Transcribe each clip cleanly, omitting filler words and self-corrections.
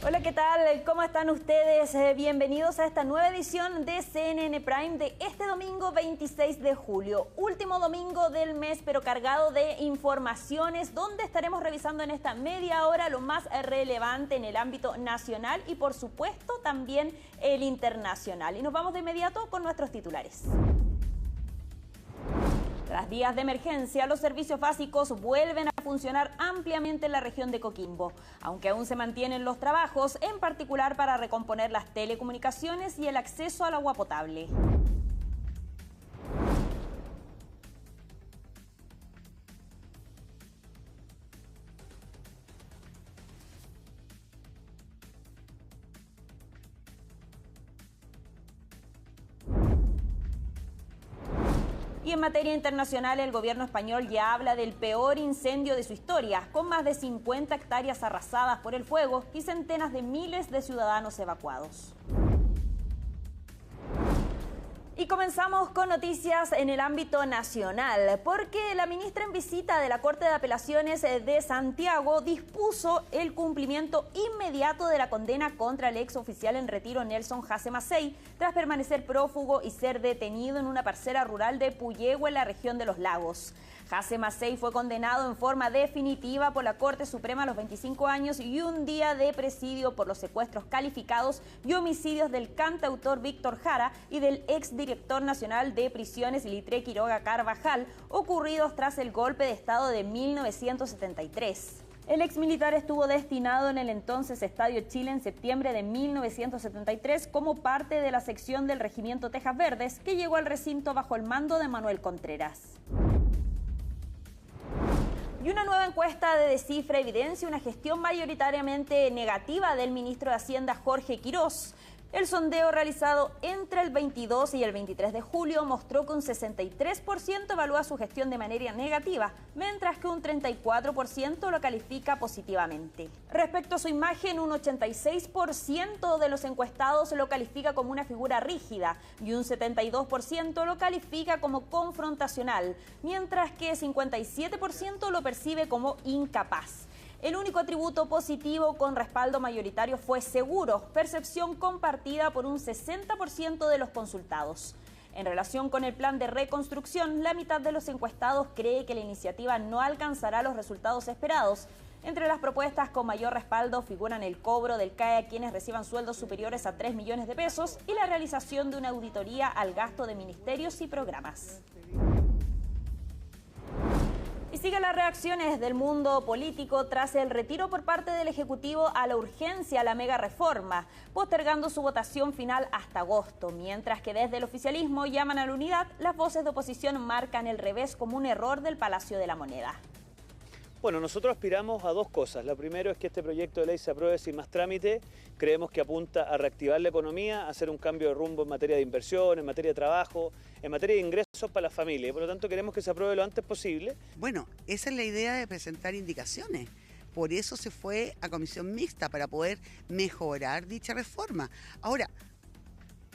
Hola, ¿qué tal? ¿Cómo están ustedes? Bienvenidos a esta nueva edición de CNN Prime de este domingo 26 de julio. Último domingo del mes, pero cargado de informaciones, donde estaremos revisando en esta media hora lo más relevante en el ámbito nacional y, por supuesto, también el internacional. Y nos vamos de inmediato con nuestros titulares. Tras días de emergencia, los servicios básicos vuelven a funcionar ampliamente en la región de Coquimbo, aunque aún se mantienen los trabajos, en particular para recomponer las telecomunicaciones y el acceso al agua potable. Y en materia internacional, el gobierno español ya habla del peor incendio de su historia, con más de 50 hectáreas arrasadas por el fuego y centenas de miles de ciudadanos evacuados. Y comenzamos con noticias en el ámbito nacional, porque la ministra en visita de la Corte de Apelaciones de Santiago dispuso el cumplimiento inmediato de la condena contra el ex oficial en retiro Nelson Jase Macei, tras permanecer prófugo y ser detenido en una parcela rural de Puyehue, en la región de Los Lagos. Jase Macei fue condenado en forma definitiva por la Corte Suprema a los 25 años y un día de presidio por los secuestros calificados y homicidios del cantautor Víctor Jara y del exdirector nacional de prisiones Litré Quiroga Carvajal, ocurridos tras el golpe de Estado de 1973. El exmilitar estuvo destinado en el entonces Estadio Chile en septiembre de 1973 como parte de la sección del Regimiento Tejas Verdes, que llegó al recinto bajo el mando de Manuel Contreras. Y una nueva encuesta de Descifra evidencia una gestión mayoritariamente negativa del ministro de Hacienda Jorge Quirós. El sondeo realizado entre el 22 y el 23 de julio mostró que un 63% evalúa su gestión de manera negativa, mientras que un 34% lo califica positivamente. Respecto a su imagen, un 86% de los encuestados lo califica como una figura rígida y un 72% lo califica como confrontacional, mientras que 57% lo percibe como incapaz. El único atributo positivo con respaldo mayoritario fue seguro, percepción compartida por un 60% de los consultados. En relación con el plan de reconstrucción, la mitad de los encuestados cree que la iniciativa no alcanzará los resultados esperados. Entre las propuestas con mayor respaldo figuran el cobro del CAE a quienes reciban sueldos superiores a 3 millones de pesos y la realización de una auditoría al gasto de ministerios y programas. Y siguen las reacciones del mundo político tras el retiro por parte del Ejecutivo a la urgencia a la mega reforma, postergando su votación final hasta agosto, mientras que desde el oficialismo llaman a la unidad. Las voces de oposición marcan el revés como un error del Palacio de la Moneda. Bueno, nosotros aspiramos a dos cosas. La primera es que este proyecto de ley se apruebe sin más trámite. Creemos que apunta a reactivar la economía, a hacer un cambio de rumbo en materia de inversión, en materia de trabajo, en materia de ingresos para la familia. Y por lo tanto queremos que se apruebe lo antes posible. Bueno, esa es la idea de presentar indicaciones. Por eso se fue a comisión mixta, para poder mejorar dicha reforma. Ahora,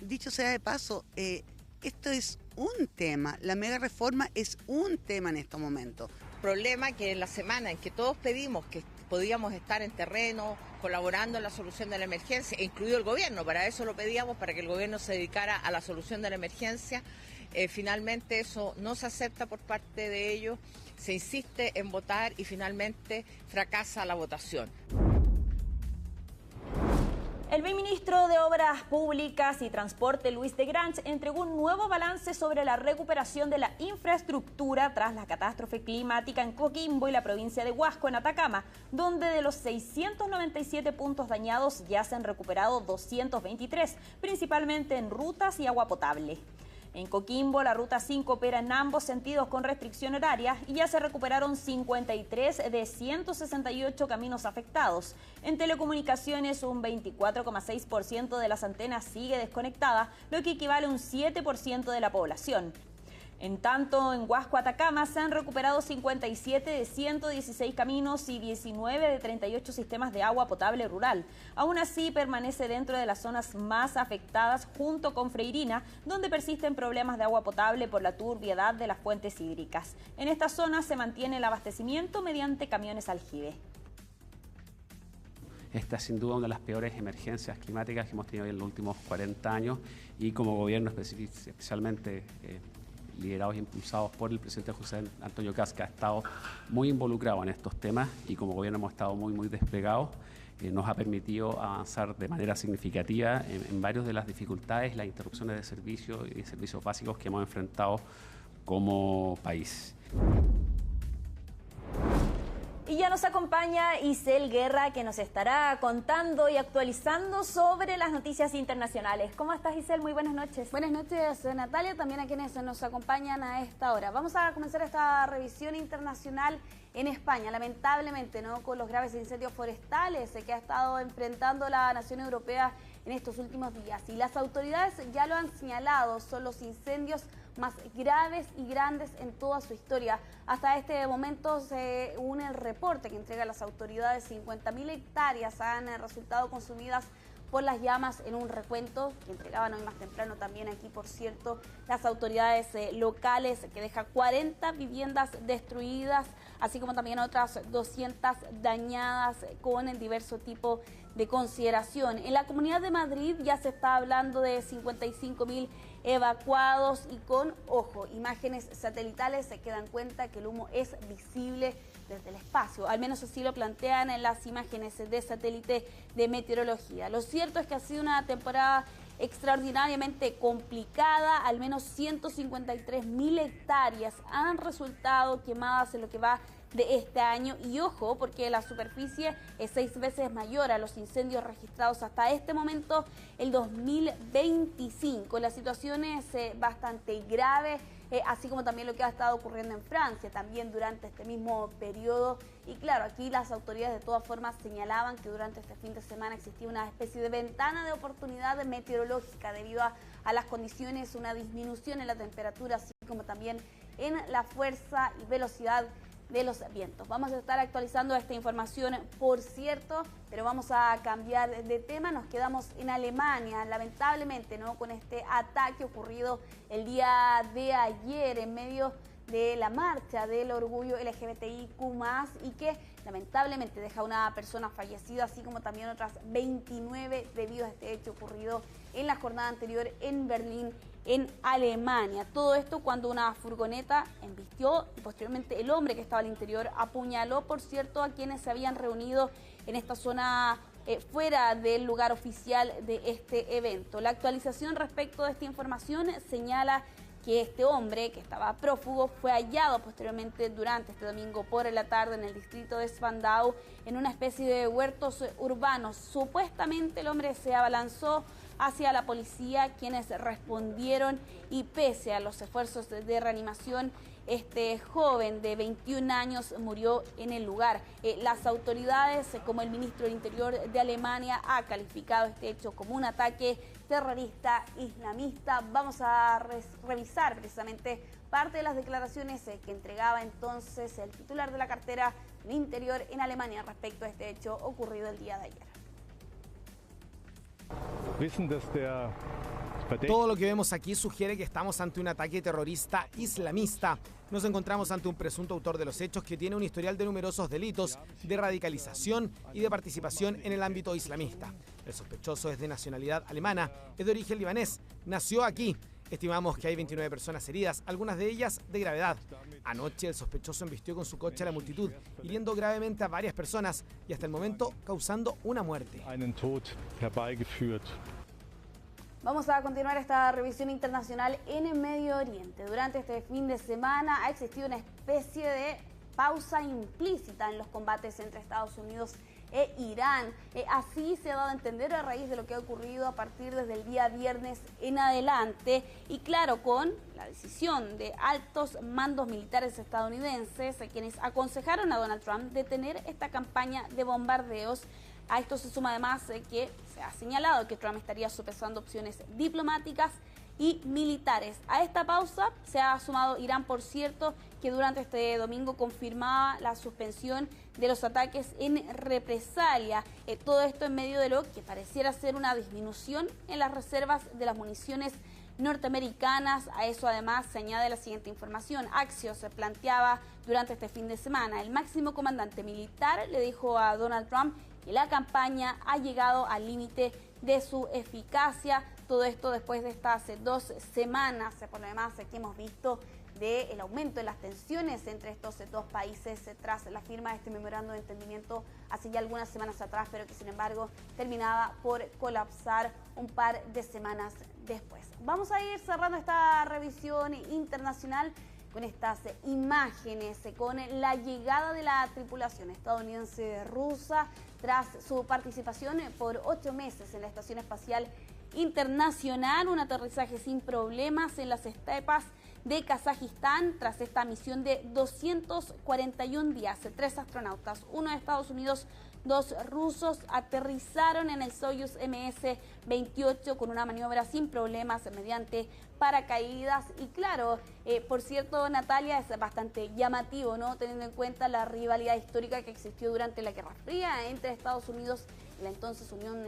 dicho sea de paso, esto es un tema, la mega reforma es un tema en estos momentos. Problema que en la semana en que todos pedimos que podíamos estar en terreno, colaborando en la solución de la emergencia, incluido el gobierno, para eso lo pedíamos, para que el gobierno se dedicara a la solución de la emergencia. Finalmente eso no se acepta por parte de ellos, se insiste en votar y finalmente fracasa la votación. El ministro de Obras Públicas y Transporte, Luis de Grange, entregó un nuevo balance sobre la recuperación de la infraestructura tras la catástrofe climática en Coquimbo y la provincia de Huasco, en Atacama, donde de los 697 puntos dañados ya se han recuperado 223, principalmente en rutas y agua potable. En Coquimbo, la Ruta 5 opera en ambos sentidos con restricción horaria y ya se recuperaron 53 de 168 caminos afectados. En telecomunicaciones, un 24,6% de las antenas sigue desconectada, lo que equivale a un 7% de la población. En tanto, en Huasco, Atacama, se han recuperado 57 de 116 caminos y 19 de 38 sistemas de agua potable rural. Aún así, permanece dentro de las zonas más afectadas junto con Freirina, donde persisten problemas de agua potable por la turbiedad de las fuentes hídricas. En esta zona se mantiene el abastecimiento mediante camiones aljibe. Esta es sin duda una de las peores emergencias climáticas que hemos tenido en los últimos 40 años y como gobierno especialmente liderados e impulsados por el presidente José Antonio Kast, que ha estado muy involucrado en estos temas y como gobierno hemos estado muy desplegados. Nos ha permitido avanzar de manera significativa en varias de las dificultades, las interrupciones de servicios y de servicios básicos que hemos enfrentado como país. Y ya nos acompaña Isel Guerra, que nos estará contando y actualizando sobre las noticias internacionales. ¿Cómo estás, Isel? Muy buenas noches. Buenas noches, Natalia, también a quienes nos acompañan a esta hora. Vamos a comenzar esta revisión internacional en España, lamentablemente, ¿no?, con los graves incendios forestales que ha estado enfrentando la nación europea en estos últimos días. Y las autoridades ya lo han señalado, son los incendios más graves y grandes en toda su historia. Hasta este momento, según el reporte que entregan las autoridades, 50.000 hectáreas han resultado consumidas por las llamas en un recuento que entregaban hoy más temprano también aquí, por cierto, las autoridades locales, que deja 40 viviendas destruidas, así como también otras 200 dañadas con el diverso tipo de consideración. En la Comunidad de Madrid ya se está hablando de 55.000 evacuados y con, ojo, imágenes satelitales que dan cuenta que el humo es visible desde el espacio. Al menos así lo plantean en las imágenes de satélite de meteorología. Lo cierto es que ha sido una temporada extraordinariamente complicada. Al menos 153.000 hectáreas han resultado quemadas en lo que va de este año, y ojo, porque la superficie es 6 veces mayor a los incendios registrados hasta este momento, el 2025. La situación es bastante grave, así como también lo que ha estado ocurriendo en Francia también durante este mismo periodo. Y claro, aquí las autoridades de todas formas señalaban que durante este fin de semana existía una especie de ventana de oportunidad meteorológica debido a las condiciones, una disminución en la temperatura, así como también en la fuerza y velocidad de los vientos. Vamos a estar actualizando esta información, por cierto, pero vamos a cambiar de tema. Nos quedamos en Alemania, lamentablemente, ¿no?, con este ataque ocurrido el día de ayer en medio de la marcha del orgullo LGBTIQ+, y que lamentablemente deja una persona fallecida, así como también otras 29 debido a este hecho ocurrido en la jornada anterior en Berlín, en Alemania. Todo esto cuando una furgoneta embistió y posteriormente el hombre que estaba al interior apuñaló, por cierto, a quienes se habían reunido en esta zona fuera del lugar oficial de este evento. La actualización respecto de esta información señala que este hombre, que estaba prófugo, fue hallado posteriormente durante este domingo por la tarde en el distrito de Spandau, en una especie de huertos urbanos. Supuestamente el hombre se abalanzó hacia la policía, quienes respondieron, y pese a los esfuerzos de reanimación, este joven de 21 años murió en el lugar. Las autoridades, como el ministro del Interior de Alemania, ha calificado este hecho como un ataque terrorista islamista. Vamos a revisar precisamente parte de las declaraciones que entregaba entonces el titular de la cartera del Interior en Alemania respecto a este hecho ocurrido el día de ayer. Todo lo que vemos aquí sugiere que estamos ante un ataque terrorista islamista. Nos encontramos ante un presunto autor de los hechos que tiene un historial de numerosos delitos de radicalización y de participación en el ámbito islamista. El sospechoso es de nacionalidad alemana, es de origen libanés, nació aquí. Estimamos que hay 29 personas heridas, algunas de ellas de gravedad. Anoche el sospechoso embistió con su coche a la multitud, hiriendo gravemente a varias personas y hasta el momento causando una muerte. Vamos a continuar esta revisión internacional en el Medio Oriente. Durante este fin de semana ha existido una especie de pausa implícita en los combates entre Estados Unidos e Irán. Así se ha dado a entender a raíz de lo que ha ocurrido a partir desde el día viernes en adelante. Y claro, con la decisión de altos mandos militares estadounidenses, quienes aconsejaron a Donald Trump detener esta campaña de bombardeos. A esto se suma además que se ha señalado que Trump estaría sopesando opciones diplomáticas y militares. A esta pausa se ha sumado Irán, por cierto, que durante este domingo confirmaba la suspensión de los ataques en represalia. Todo esto en medio de lo que pareciera ser una disminución en las reservas de las municiones norteamericanas. A eso además se añade la siguiente información. Axios se planteaba durante este fin de semana: el máximo comandante militar le dijo a Donald Trump y la campaña ha llegado al límite de su eficacia. Todo esto después de estas 2 semanas, por lo demás, que hemos visto del aumento de las tensiones entre estos 2 países tras la firma de este memorando de entendimiento hace ya algunas semanas atrás, pero que sin embargo terminaba por colapsar un par de semanas después. Vamos a ir cerrando esta revisión internacional con estas imágenes, con la llegada de la tripulación estadounidense rusa tras su participación por 8 meses en la Estación Espacial Internacional, un aterrizaje sin problemas en las estepas de Kazajistán tras esta misión de 241 días. 3 astronautas, 1 de Estados Unidos, 2 rusos, aterrizaron en el Soyuz MS-28 con una maniobra sin problemas mediante paracaídas. Y claro, por cierto, Natalia, es bastante llamativo, ¿no?, teniendo en cuenta la rivalidad histórica que existió durante la Guerra Fría entre Estados Unidos y la entonces Unión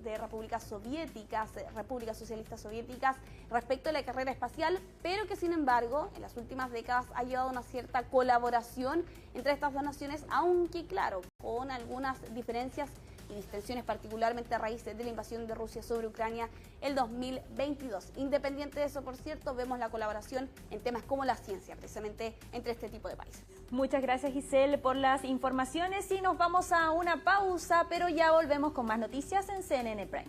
de Repúblicas Soviéticas, Repúblicas Socialistas Soviéticas, respecto a la carrera espacial, pero que sin embargo en las últimas décadas ha llevado una cierta colaboración entre estas 2 naciones, aunque claro, con algunas diferencias y distensiones, particularmente a raíz de la invasión de Rusia sobre Ucrania el 2022. Independiente de eso, por cierto, vemos la colaboración en temas como la ciencia, precisamente entre este tipo de países. Muchas gracias, Giselle, por las informaciones y nos vamos a una pausa, pero ya volvemos con más noticias en CNN Prime.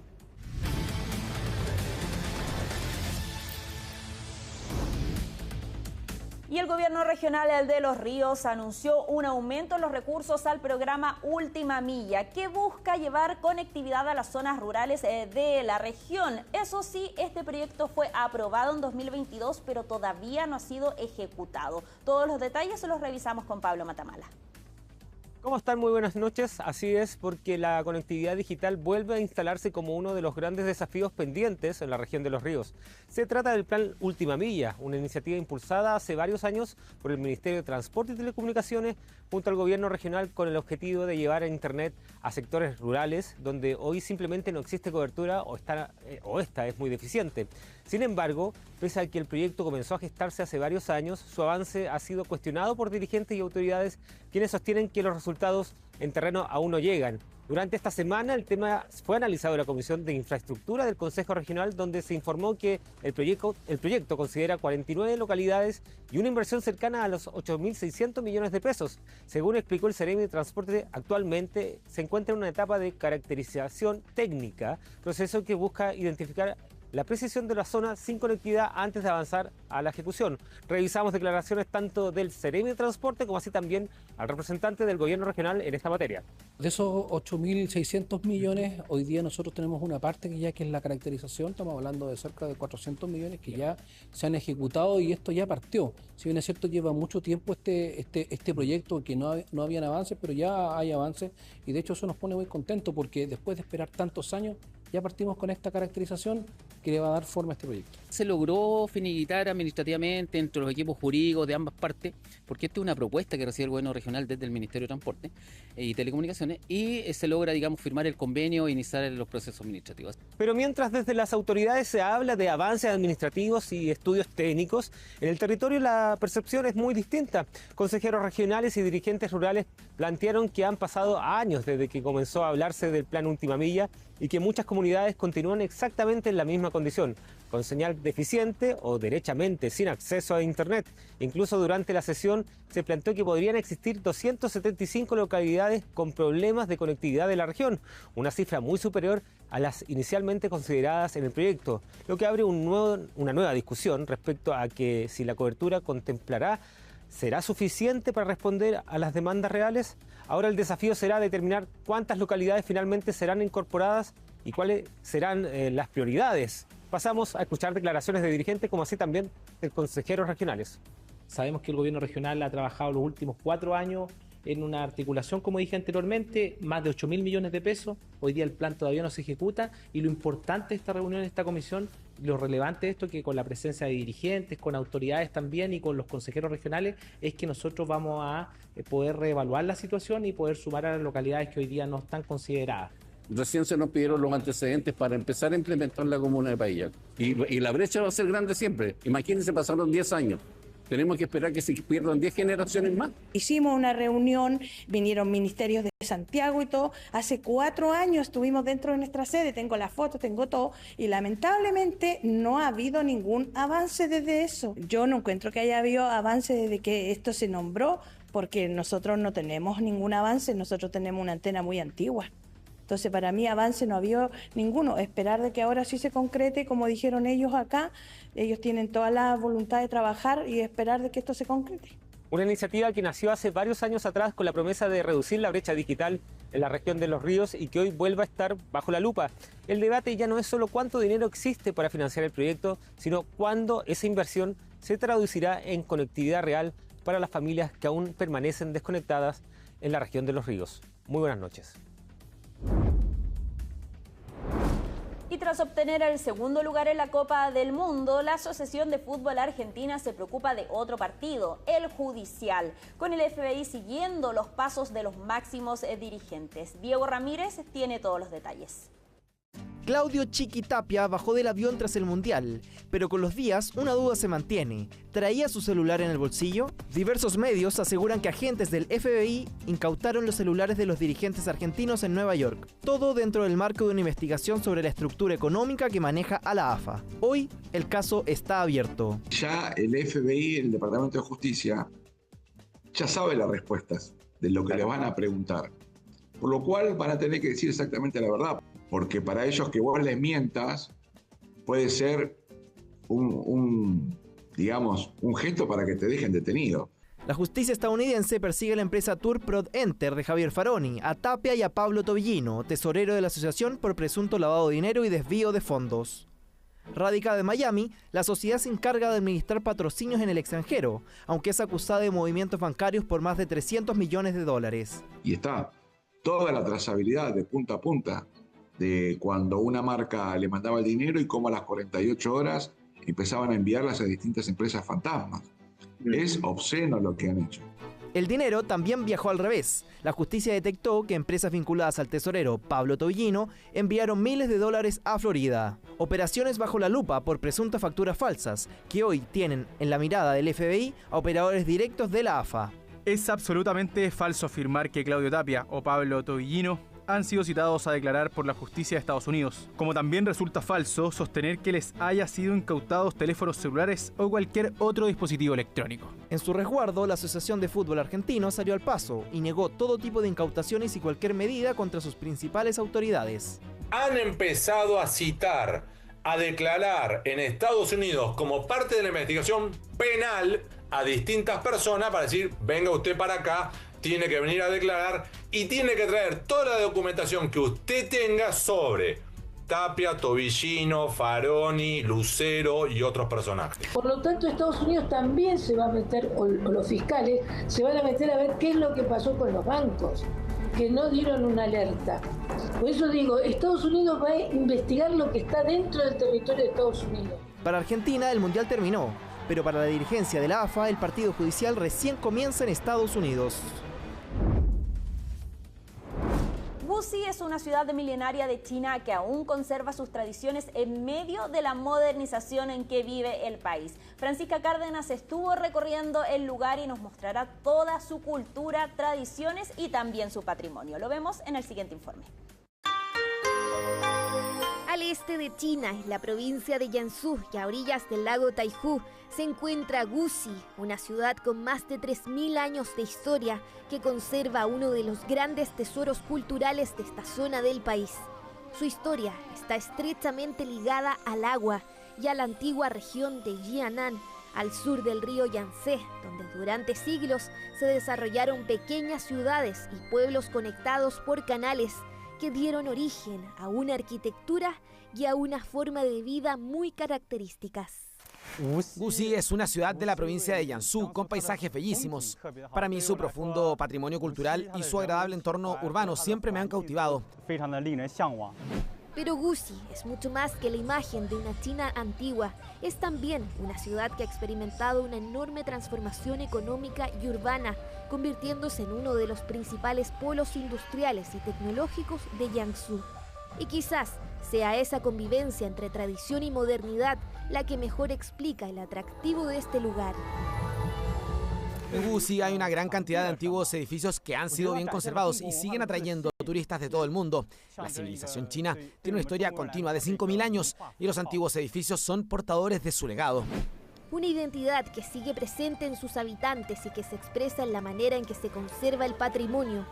Y el gobierno regional de Los Ríos anunció un aumento en los recursos al programa Última Milla, que busca llevar conectividad a las zonas rurales de la región. Eso sí, este proyecto fue aprobado en 2022, pero todavía no ha sido ejecutado. Todos los detalles se los revisamos con Pablo Matamala. ¿Cómo están? Muy buenas noches. Así es, porque la conectividad digital vuelve a instalarse como uno de los grandes desafíos pendientes en la región de Los Ríos. Se trata del Plan Última Milla, una iniciativa impulsada hace varios años por el Ministerio de Transporte y Telecomunicaciones junto al gobierno regional con el objetivo de llevar a Internet a sectores rurales donde hoy simplemente no existe cobertura o esta es muy deficiente. Sin embargo, pese a que el proyecto comenzó a gestarse hace varios años, su avance ha sido cuestionado por dirigentes y autoridades quienes sostienen que los resultados en terreno aún no llegan. Durante esta semana el tema fue analizado en la Comisión de Infraestructura del Consejo Regional, donde se informó que el proyecto considera 49 localidades y una inversión cercana a los 8.600 millones de pesos. Según explicó el Ceremi de Transporte, actualmente se encuentra en una etapa de caracterización técnica, proceso que busca identificar la precisión de la zona sin conectividad antes de avanzar a la ejecución. Revisamos declaraciones tanto del Ceremi de Transporte como así también al representante del gobierno regional en esta materia. De esos 8.600 millones, hoy día nosotros tenemos una parte que es la caracterización, estamos hablando de cerca de 400 millones que ya se han ejecutado y esto ya partió. Si bien es cierto, lleva mucho tiempo este proyecto, que no habían avances, pero ya hay avances y de hecho eso nos pone muy contentos porque después de esperar tantos años, ya partimos con esta caracterización que le va a dar forma a este proyecto. Se logró finiquitar administrativamente entre los equipos jurídicos de ambas partes, porque esta es una propuesta que recibe el gobierno regional desde el Ministerio de Transporte y Telecomunicaciones, y se logra, firmar el convenio e iniciar los procesos administrativos. Pero mientras desde las autoridades se habla de avances administrativos y estudios técnicos, en el territorio la percepción es muy distinta. Consejeros regionales y dirigentes rurales plantearon que han pasado años desde que comenzó a hablarse del Plan Última Milla y que muchas comunidades continúan exactamente en la misma condición, con señal deficiente o derechamente sin acceso a Internet. Incluso durante la sesión se planteó que podrían existir 275 localidades con problemas de conectividad de la región, una cifra muy superior a las inicialmente consideradas en el proyecto, lo que abre una nueva discusión respecto a que si la cobertura contemplará ¿será suficiente para responder a las demandas reales? Ahora el desafío será determinar cuántas localidades finalmente serán incorporadas y cuáles serán las prioridades. Pasamos a escuchar declaraciones de dirigentes como así también de consejeros regionales. Sabemos que el gobierno regional ha trabajado los últimos 4 años en una articulación, como dije anteriormente, más de 8.000 millones de pesos. Hoy día el plan todavía no se ejecuta y lo importante de esta reunión, de esta comisión, lo relevante de esto, que con la presencia de dirigentes, con autoridades también y con los consejeros regionales, es que nosotros vamos a poder reevaluar la situación y poder sumar a las localidades que hoy día no están consideradas. Recién se nos pidieron los antecedentes para empezar a implementar la comuna de Paillaco. Y la brecha va a ser grande siempre. Imagínense, pasaron 10 años. Tenemos que esperar que se pierdan 10 generaciones más. Hicimos una reunión, vinieron ministerios de Santiago y todo. Hace 4 años estuvimos dentro de nuestra sede, tengo las fotos, tengo todo, y lamentablemente no ha habido ningún avance desde eso. Yo no encuentro que haya habido avance desde que esto se nombró, porque nosotros no tenemos ningún avance, nosotros tenemos una antena muy antigua. Entonces, para mí, avance no ha habido ninguno. Esperar de que ahora sí se concrete, como dijeron ellos acá. Ellos tienen toda la voluntad de trabajar y esperar de que esto se concrete. Una iniciativa que nació hace varios años atrás con la promesa de reducir la brecha digital en la región de Los Ríos y que hoy vuelva a estar bajo la lupa. El debate ya no es solo cuánto dinero existe para financiar el proyecto, sino cuándo esa inversión se traducirá en conectividad real para las familias que aún permanecen desconectadas en la región de Los Ríos. Muy buenas noches. Y tras obtener el segundo lugar en la Copa del Mundo, la Asociación de Fútbol Argentina se preocupa de otro partido, el judicial, con el FBI siguiendo los pasos de los máximos dirigentes. Diego Ramírez tiene todos los detalles. Claudio Chiqui Tapia bajó del avión tras el Mundial, pero con los días una duda se mantiene. ¿Traía su celular en el bolsillo? Diversos medios aseguran que agentes del FBI incautaron los celulares de los dirigentes argentinos en Nueva York. Todo dentro del marco de una investigación sobre la estructura económica que maneja a la AFA. Hoy el caso está abierto. Ya el FBI, el Departamento de Justicia, ya sabe las respuestas de lo que le van a preguntar. Por lo cual van a tener que decir exactamente la verdad. Porque para ellos que vos les mientas puede ser un gesto para que te dejen detenido. La justicia estadounidense persigue a la empresa Tour Prod Enter de Javier Faroni, a Tapia y a Pablo Tobillino, tesorero de la asociación, por presunto lavado de dinero y desvío de fondos. Radicada en Miami, la sociedad se encarga de administrar patrocinios en el extranjero, aunque es acusada de movimientos bancarios por más de $300 millones. Y está toda la trazabilidad de punta a punta de cuando una marca le mandaba el dinero y cómo a las 48 horas empezaban a enviarlas a distintas empresas fantasmas. Es obsceno lo que han hecho. El dinero también viajó al revés. La justicia detectó que empresas vinculadas al tesorero Pablo Tobillino enviaron miles de dólares a Florida. Operaciones bajo la lupa por presuntas facturas falsas, que hoy tienen en la mirada del FBI a operadores directos de la AFA. Es absolutamente falso afirmar que Claudio Tapia o Pablo Tobillino han sido citados a declarar por la justicia de Estados Unidos. Como también resulta falso sostener que les haya sido incautados teléfonos celulares o cualquier otro dispositivo electrónico. En su resguardo, la Asociación de Fútbol Argentino salió al paso y negó todo tipo de incautaciones y cualquier medida contra sus principales autoridades. Han empezado a citar, a declarar en Estados Unidos como parte de la investigación penal a distintas personas para decir, venga usted para acá, tiene que venir a declarar y tiene que traer toda la documentación que usted tenga sobre Tapia, Tobillino, Faroni, Lucero y otros personajes. Por lo tanto, Estados Unidos también se va a meter, o los fiscales, se van a meter a ver qué es lo que pasó con los bancos, que no dieron una alerta. Por eso digo, Estados Unidos va a investigar lo que está dentro del territorio de Estados Unidos. Para Argentina, el Mundial terminó, pero para la dirigencia de la AFA, el partido judicial recién comienza en Estados Unidos. Wuxi es una ciudad milenaria de China que aún conserva sus tradiciones en medio de la modernización en que vive el país. Francisca Cárdenas estuvo recorriendo el lugar y nos mostrará toda su cultura, tradiciones y también su patrimonio. Lo vemos en el siguiente informe. Al este de China, en la provincia de Jiangsu y a orillas del lago Taihu, se encuentra Wuxi, una ciudad con más de 3.000 años de historia que conserva uno de los grandes tesoros culturales de esta zona del país. Su historia está estrechamente ligada al agua y a la antigua región de Jiangnan, al sur del río Yangtze, donde durante siglos se desarrollaron pequeñas ciudades y pueblos conectados por canales que dieron origen a una arquitectura y a una forma de vida muy características. Wuxi es una ciudad de la provincia de Jiangsu con paisajes bellísimos. Para mí su profundo patrimonio cultural y su agradable entorno urbano siempre me han cautivado. Pero Wuxi es mucho más que la imagen de una China antigua. Es también una ciudad que ha experimentado una enorme transformación económica y urbana, convirtiéndose en uno de los principales polos industriales y tecnológicos de Jiangsu. Y quizás sea esa convivencia entre tradición y modernidad la que mejor explica el atractivo de este lugar. En Gusi hay una gran cantidad de antiguos edificios que han sido bien conservados y siguen atrayendo turistas de todo el mundo. La civilización china tiene una historia continua de 5.000 años y los antiguos edificios son portadores de su legado. Una identidad que sigue presente en sus habitantes y que se expresa en la manera en que se conserva el patrimonio.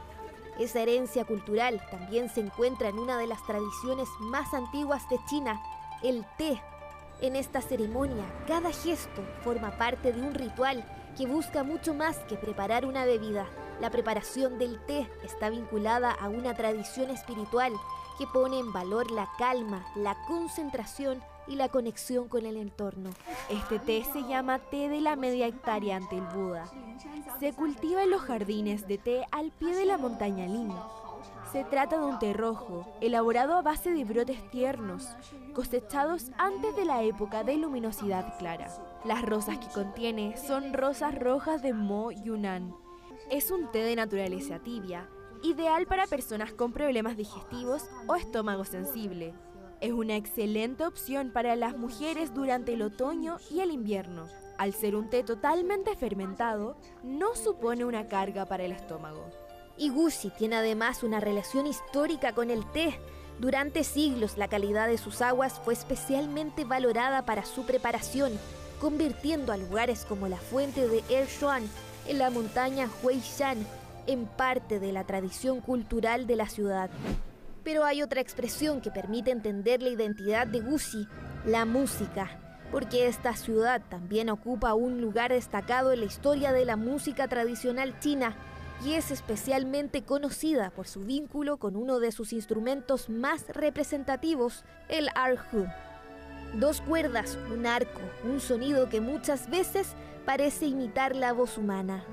Esa herencia cultural también se encuentra en una de las tradiciones más antiguas de China, el té. En esta ceremonia, cada gesto forma parte de un ritual que busca mucho más que preparar una bebida. La preparación del té está vinculada a una tradición espiritual que pone en valor la calma, la concentración y la conexión con el entorno. Este té se llama té de la media hectárea ante el Buda. Se cultiva en los jardines de té al pie de la montaña Lin. Se trata de un té rojo, elaborado a base de brotes tiernos, cosechados antes de la época de luminosidad clara. Las rosas que contiene son rosas rojas de Mo Yunnan. Es un té de naturaleza tibia, ideal para personas con problemas digestivos o estómago sensible. Es una excelente opción para las mujeres durante el otoño y el invierno. Al ser un té totalmente fermentado, no supone una carga para el estómago. Y Gusi tiene además una relación histórica con el té. Durante siglos la calidad de sus aguas fue especialmente valorada para su preparación, convirtiendo a lugares como la fuente de Ershuan en la montaña Huishan en parte de la tradición cultural de la ciudad. Pero hay otra expresión que permite entender la identidad de Gusi, la música, porque esta ciudad también ocupa un lugar destacado en la historia de la música tradicional china y es especialmente conocida por su vínculo con uno de sus instrumentos más representativos, el erhu. 2 cuerdas, un arco, un sonido que muchas veces parece imitar la voz humana.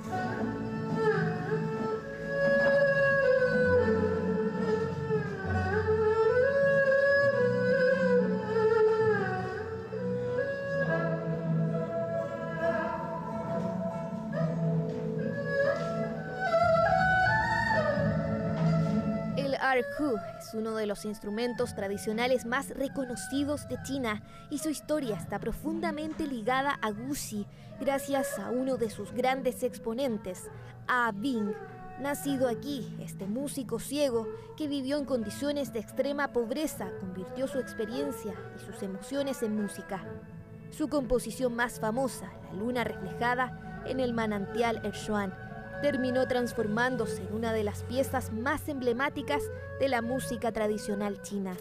El erhu es uno de los instrumentos tradicionales más reconocidos de China y su historia está profundamente ligada a Gusi gracias a uno de sus grandes exponentes, A Bing. Nacido aquí, este músico ciego que vivió en condiciones de extrema pobreza convirtió su experiencia y sus emociones en música. Su composición más famosa, La luna reflejada en el manantial Ershuan, terminó transformándose en una de las piezas más emblemáticas de la música tradicional china.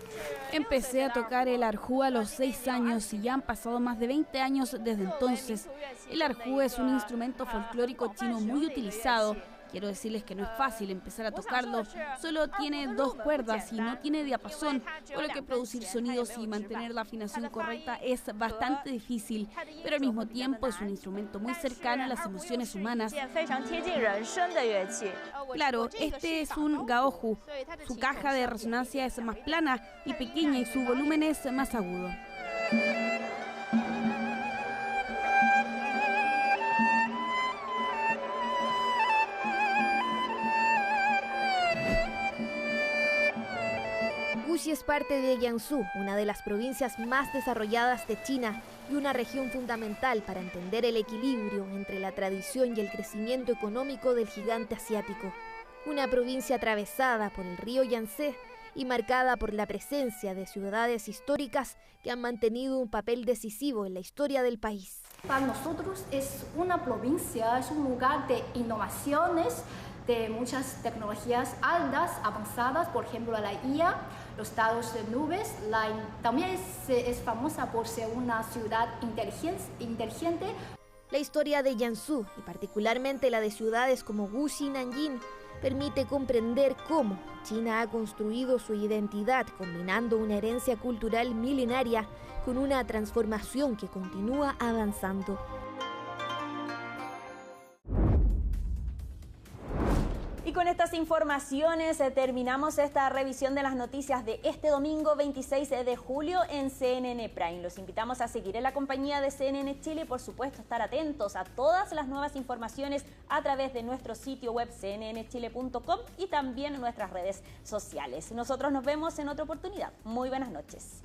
Empecé a tocar el erhu a los 6 años y ya han pasado más de 20 años desde entonces. El erhu es un instrumento folclórico chino muy utilizado. Quiero decirles que no es fácil empezar a tocarlo, solo tiene 2 cuerdas y no tiene diapasón, por lo que producir sonidos y mantener la afinación correcta es bastante difícil, pero al mismo tiempo es un instrumento muy cercano a las emociones humanas. Claro, este es un gaohu, su caja de resonancia es más plana y pequeña y su volumen es más agudo. Gusi es parte de Jiangsu, una de las provincias más desarrolladas de China y una región fundamental para entender el equilibrio entre la tradición y el crecimiento económico del gigante asiático. Una provincia atravesada por el río Yangtze y marcada por la presencia de ciudades históricas que han mantenido un papel decisivo en la historia del país. Para nosotros es una provincia, es un lugar de innovaciones, de muchas tecnologías altas, avanzadas, por ejemplo la IA, los datos de nubes. También es famosa por ser una ciudad inteligente. La historia de Jiangsu, y particularmente la de ciudades como Gusi y Nanjing, permite comprender cómo China ha construido su identidad combinando una herencia cultural milenaria con una transformación que continúa avanzando. Y con estas informaciones terminamos esta revisión de las noticias de este domingo 26 de julio en CNN Prime. Los invitamos a seguir en la compañía de CNN Chile y por supuesto estar atentos a todas las nuevas informaciones a través de nuestro sitio web cnnchile.com y también en nuestras redes sociales. Nosotros nos vemos en otra oportunidad. Muy buenas noches.